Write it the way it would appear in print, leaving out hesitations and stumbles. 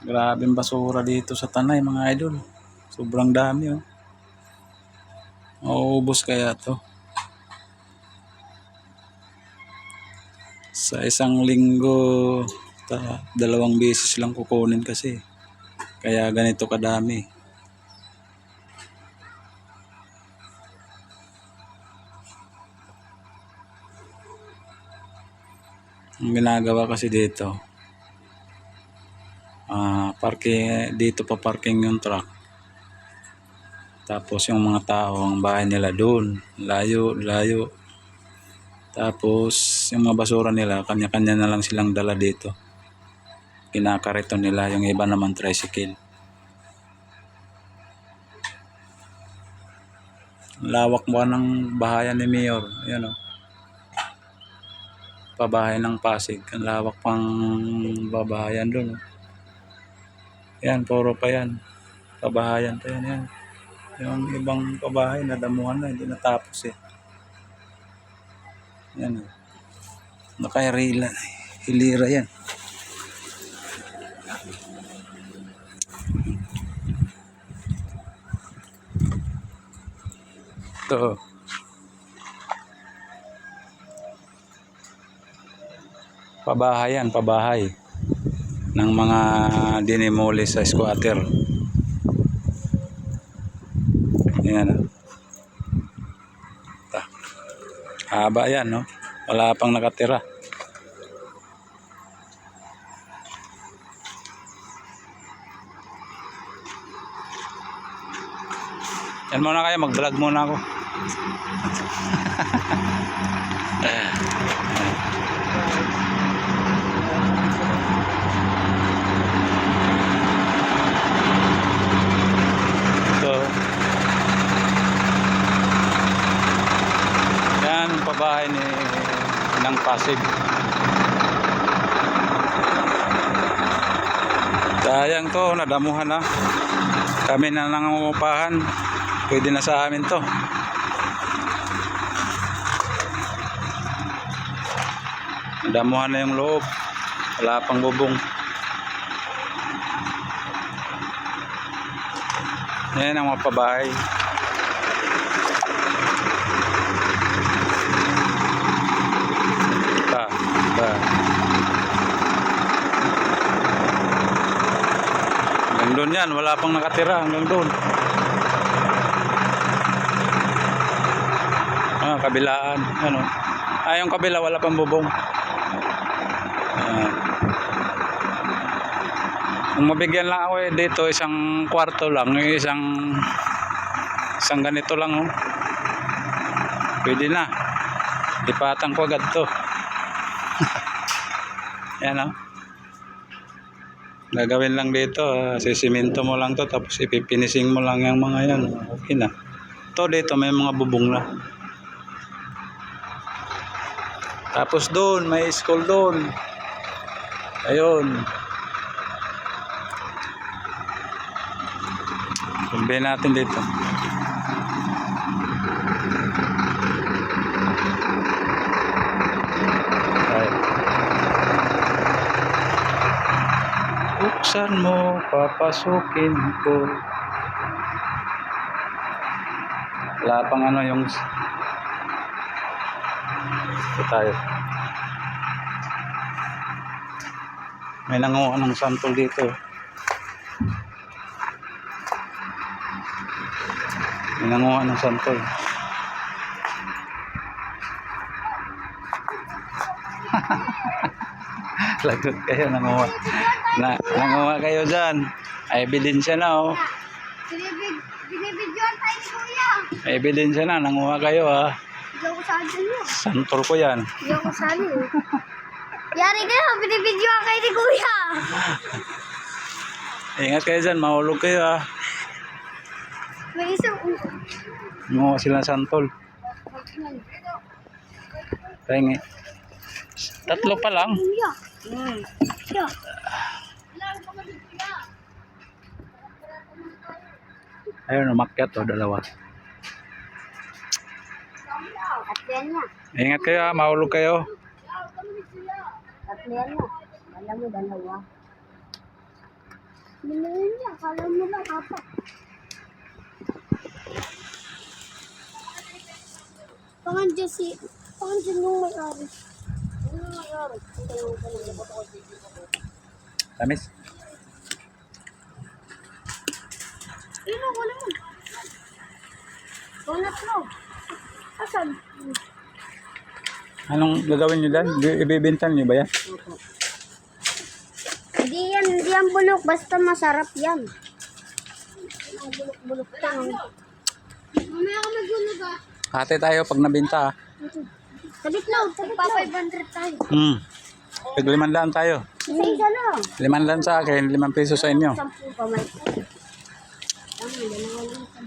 Grabeng basura dito sa Tanay mga idol. Sobrang dami oh. Mauubos kaya to. Sa isang linggo, 2 beses lang kukunin kasi. Kaya ganito kadami. Ang ginagawa kasi dito, parking, dito pa parking yung truck. Tapos yung mga tao, ang bahay nila doon, layo. Tapos yung mga basura nila, kanya-kanya na lang silang dala dito. Kinakarito nila, yung iba naman tricycle. Lawak mo ng bahayan ni Mayor. Ayan o. Pabahay ng Pasig. Ang lawak pang babahayan doon. Yan, puro pa yan. Pabahayan pa yan. Yan. Yung ibang pabahay na damuhan na, hindi natapos eh. Yan o. Nakairila. Hilira yan. Ito. Pabahayan, pabahay ng mga dinimoli sa squatter. Ayan. Haba yan, no? Wala pang nakatira. Yan muna kayo, mag-vlog muna ako. Yan, pabahay ng Pasig. Sayang to, nadamuhan na. Kami na nangungupahan. Pwede na sa amin to. Nadamuhan na yung loob. Wala pang bubong. Yan ang mga pabahay. Hanggang doon yan, wala pang nakatira hanggang doon. Kabilaan, ano. Yung kabila wala pang bubong. Kung mabigyan lang ako dito, isang kwarto lang, isang ganito lang oh. Pwede na. Lipatan ko agad to. Yan oh. Gagawin lang dito, sisimento mo lang to, tapos ipipinising mo lang yung mga yan. Okay na. To dito may mga bubong na. Tapos doon, may school doon. Ayun. Sabihin natin dito. Ay. Buksan mo, papasukin ko. Wala pang ano yung... Ito tayo. May nanguha ng santol dito. May nanguha ng santol. Lagot kayo, nanguha. Nanguha kayo dyan. Ay, ebidensya na oh. Binibidyoan tayo ni Kuya. Ay, ebidensya na, nanguha kayo ha. Hindi ako sali niyo. Santol ko yan. Hindi ako sali. Yari kayo, binibidyoan kayo ni Kuya. Ingat kayo dyan, mahulog kayo ha. May isang... Nanguha sila ng santol. Pahingi. 3 pa lang. Kuya. Siya. Ayun, umakyat o, 2. At yan niya. Ingat kayo ha, mahulog kayo. At yan niya. Alam mo, 2. Bilhin niya, kala mo lang apat. Pangan yung may-ari. Ano yung may-ari? Tamis. Wala mo. Donut mo. Asan? Anong gagawin nyo dyan? Ibibintan nyo ba yan? Hindi yan bulok. Basta masarap yan. Bulok lang. Mamaya ka magulog ah. Ate tayo pag nabinta ah. Tabitlaw. Pa 500 tayo. Pag 500 tayo. Isa lang. 500 sa akin, 5 peso sa inyo. 10 pa may. Tama, dalawa lang.